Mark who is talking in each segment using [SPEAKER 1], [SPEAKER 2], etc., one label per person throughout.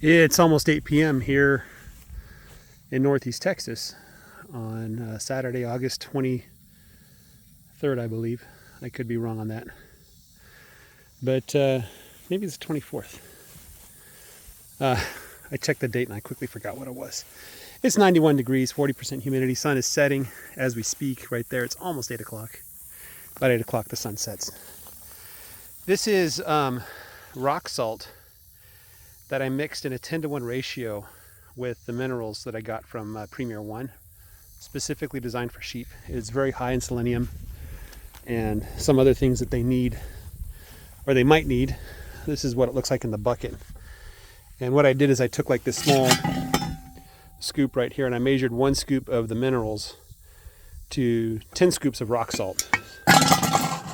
[SPEAKER 1] It's almost 8 p.m. here in Northeast Texas on Saturday, August 23rd, I believe. I could be wrong on that. But maybe it's the 24th. I checked the date and I quickly forgot what it was. It's 91 degrees, 40% humidity. Sun is setting as we speak right there. It's almost 8 o'clock. About 8 o'clock the sun sets. This is rock salt that I mixed in a 10-to-1 ratio with the minerals that I got from Premier One, specifically designed for sheep. It's very high in selenium and some other things that they need, or they might need. This is what it looks like in the bucket. And what I did is I took like this small scoop right here and I measured 1 scoop of the minerals to 10 scoops of rock salt.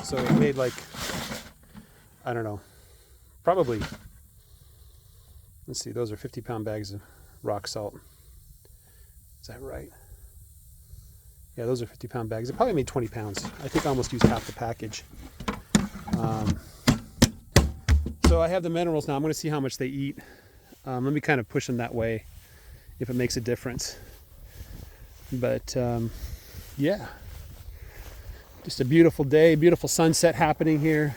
[SPEAKER 1] So it made like, I don't know, probably, let's see, those are 50-pound bags of rock salt. Is that right? Yeah, those are 50-pound bags. It probably made 20 pounds. I think I almost used half the package. So I have the minerals now. I'm going to see how much they eat. Let me kind of push them that way if it makes a difference. But yeah, just a beautiful day, beautiful sunset happening here.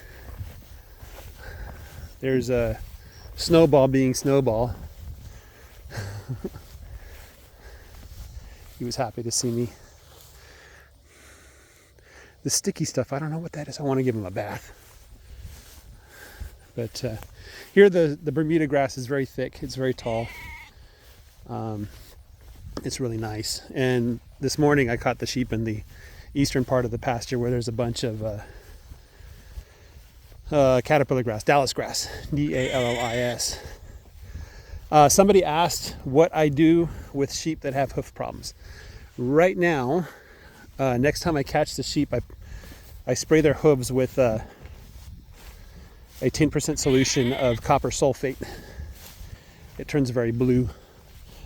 [SPEAKER 1] There's a Snowball being Snowball. He was happy to see me. The sticky stuff, I don't know what that is. I want to give him a bath. But here the Bermuda grass is very thick. It's very tall. It's really nice. And this morning I caught the sheep in the eastern part of the pasture where there's a bunch of caterpillar grass, Dallas grass, D-A-L-L-I-S. Somebody asked what I do with sheep that have hoof problems. Right now, next time I catch the sheep, I spray their hooves with a 10% solution of copper sulfate. It turns very blue.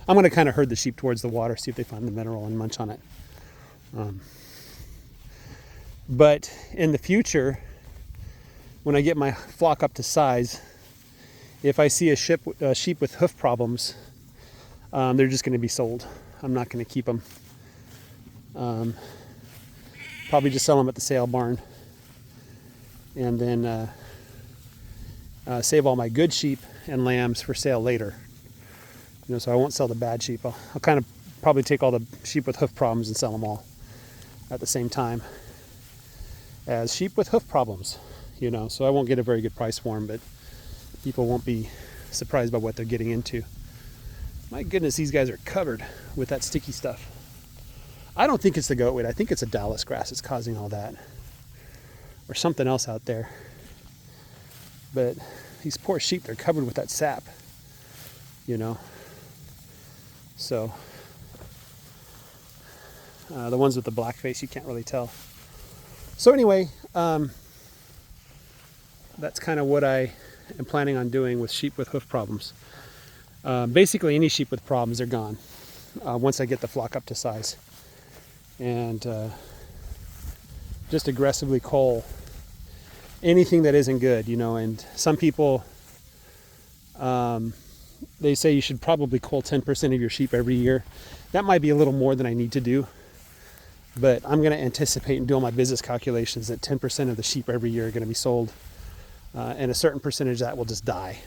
[SPEAKER 1] I'm going to kind of herd the sheep towards the water, see if they find the mineral and munch on it. But in the future, when I get my flock up to size, if I see a sheep with hoof problems, they're just going to be sold. I'm not going to keep them. Probably just sell them at the sale barn, and then save all my good sheep and lambs for sale later. You know, so I won't sell the bad sheep. I'll kind of probably take all the sheep with hoof problems and sell them all at the same time as sheep with hoof problems. You know, so I won't get a very good price for them, but people won't be surprised by what they're getting into. My goodness, these guys are covered with that sticky stuff. I don't think it's the goat weed. I think it's a Dallas grass that's causing all that, or something else out there. But these poor sheep, they're covered with that sap, you know. So the ones with the black face, you can't really tell. So anyway, that's kind of what I am planning on doing with sheep with hoof problems. Basically, any sheep with problems, they're gone once I get the flock up to size. And just aggressively cull anything that isn't good, you know. And some people, they say you should probably cull 10% of your sheep every year. That might be a little more than I need to do. But I'm going to anticipate and do all my business calculations that 10% of the sheep every year are going to be sold. And a certain percentage of that will just die.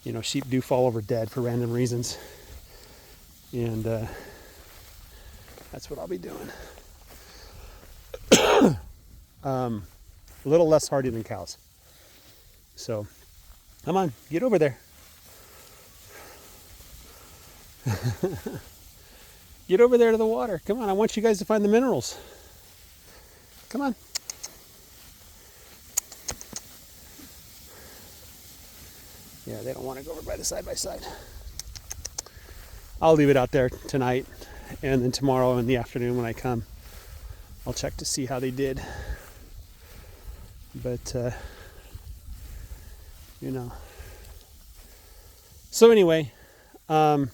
[SPEAKER 1] You know, sheep do fall over dead for random reasons. And that's what I'll be doing. A little less hardy than cows. So, come on, get over there. Get over there to the water. Come on, I want you guys to find the minerals. Come on. Yeah, they don't want to go over by the side-by-side. I'll leave it out there tonight, and then tomorrow in the afternoon when I come, I'll check to see how they did. But, you know. So anyway, I've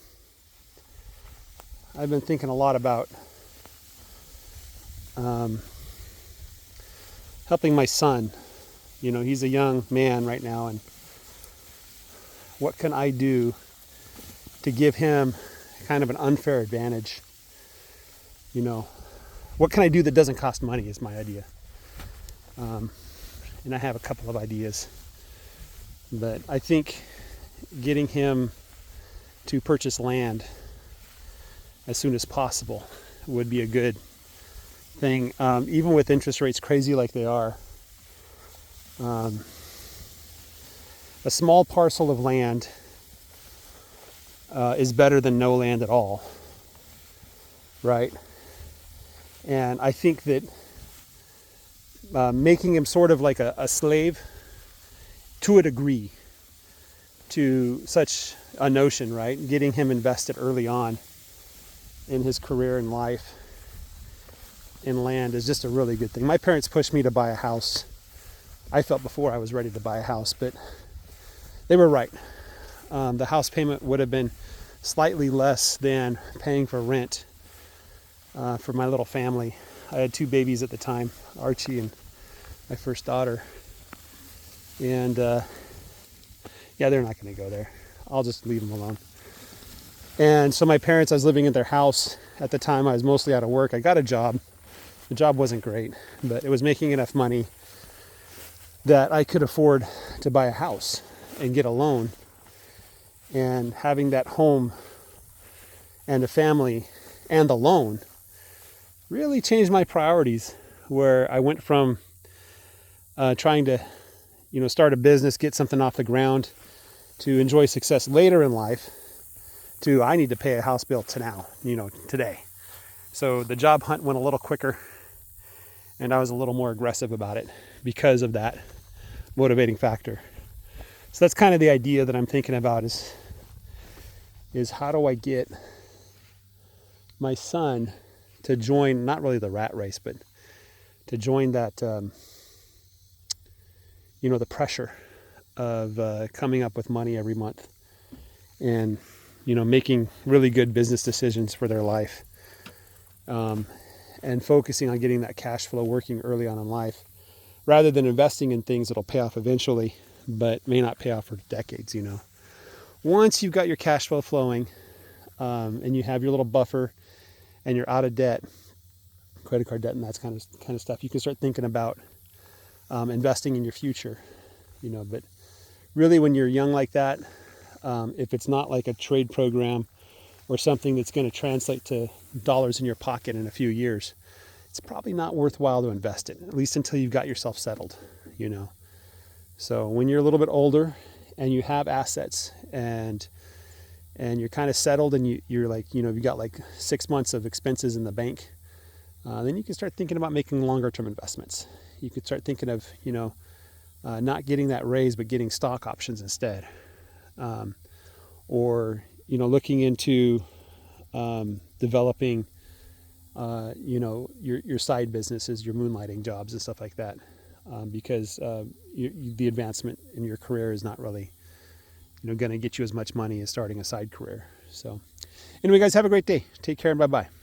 [SPEAKER 1] been thinking a lot about helping my son. You know, he's a young man right now, and what can I do to give him kind of an unfair advantage? You know, what can I do that doesn't cost money is my idea. And I have a couple of ideas. But I think getting him to purchase land as soon as possible would be a good thing. Even with interest rates crazy like they are, a small parcel of land is better than no land at all, right? And I think that making him sort of like a slave to a degree to such a notion, right? Getting him invested early on in his career and life in land is just a really good thing. My parents pushed me to buy a house. I felt before I was ready to buy a house, but they were right. The house payment would have been slightly less than paying for rent for my little family. I had 2 babies at the time, Archie and my first daughter. And yeah, they're not going to go there. I'll just leave them alone. And so my parents, I was living in their house at the time. I was mostly out of work. I got a job. The job wasn't great, but it was making enough money that I could afford to buy a house and get a loan. And having that home and a family and the loan really changed my priorities, where I went from trying to, start a business, get something off the ground, to enjoy success later in life, to I need to pay a house bill today. So the job hunt went a little quicker, and I was a little more aggressive about it because of that motivating factor. So that's kind of the idea that I'm thinking about is how do I get my son to join, not really the rat race, but to join that, the pressure of coming up with money every month and, making really good business decisions for their life, and focusing on getting that cash flow working early on in life, rather than investing in things that'll pay off eventually, but may not pay off for decades. Once you've got your cash flow flowing, and you have your little buffer and you're out of debt, credit card debt and that kind of stuff, you can start thinking about investing in your future. But really, when you're young like that, if it's not like a trade program or something that's going to translate to dollars in your pocket in a few years, it's probably not worthwhile to invest in, at least until you've got yourself settled. So when you're a little bit older and you have assets and you're kind of settled, and you're like, you've got like 6 months of expenses in the bank, then you can start thinking about making longer term investments. You could start thinking of, not getting that raise, but getting stock options instead. Or, looking into developing, your side businesses, your moonlighting jobs and stuff like that. Because the advancement in your career is not really, going to get you as much money as starting a side career. So anyway, guys, have a great day. Take care and bye-bye.